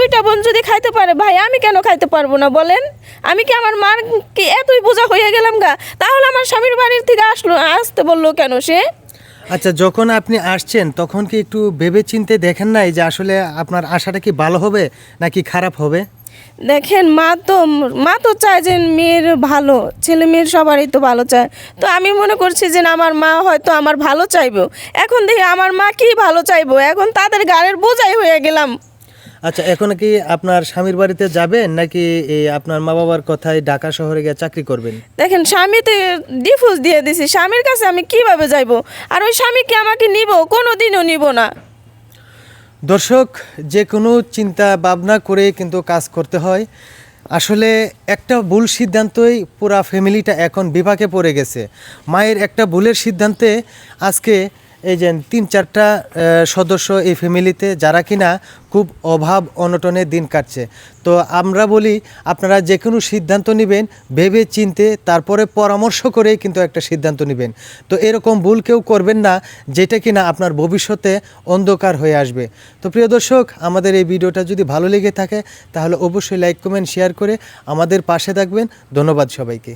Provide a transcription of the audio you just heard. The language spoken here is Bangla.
দুইটা বোন যদি খাইতে পারে ভাই, আমি কেন খাইতে পারবো না বলেন? আমি কি আমার মার কি এতই বোঝা হয়ে গেলাম গা? তাহলে আমার স্বামীর বাড়ির থেকে আসতে বললো কেন সে? আচ্ছা, যখন আপনি আসছেন তখন কি একটু ভেবে চিন্তে দেখেন নাই যে আসলে আপনার আশাটা কি ভালো হবে নাকি খারাপ হবে? দেখেন, মা তো চায় যে মেয়ের ভালো, ছেলে মেয়ের সবারই তো ভালো চায়। তো আমি মনে করছি যে না, আমার মা হয়তো আমার ভালো চাইবো। এখন দেখি আমার মা কি ভালো চাইবো, এখন তাদের গাড়ির বোঝাই হয়ে গেলাম। আচ্ছা, এখন কি আপনার স্বামীর বাড়িতে যাবেন নাকি এই আপনার মা বাবার কথায় ঢাকা শহরে গিয়ে চাকরি করবেন? দেখেন, স্বামীতে ডিভোর্স দিয়ে দিছি, স্বামীর কাছে আমি কিভাবে যাইবো? আর ওই স্বামীকে আমাকে নিব? কোনো দিনও নিব না। দর্শক, যে কোনো চিন্তা ভাবনা করে কিন্তু কাজ করতে হয়। আসলে একটা ভুল সিদ্ধান্তই পুরা ফ্যামিলিটা এখন বিপাকে পড়ে গেছে। মায়ের একটা ভুলের সিদ্ধান্তে আজকে এই যে 3-4টা সদস্য এই ফ্যামিলিতে যারা কিনা খুব অভাব অনটনে দিন কাটছে। তো আমরা বলি আপনারা যে কোনো সিদ্ধান্ত নেবেন ভেবে চিনতে, তারপরে পরামর্শ করেই কিন্তু একটা সিদ্ধান্ত নেবেন। তো এরকম ভুল কেউ করবেন না যেটা কিনা আপনার ভবিষ্যতে অন্ধকার হয়ে আসবে। তো প্রিয় দর্শক, আমাদের এই ভিডিওটা যদি ভালো লেগে থাকে তাহলে অবশ্যই লাইক কমেন্ট শেয়ার করে আমাদের পাশে থাকবেন। ধন্যবাদ সবাইকে।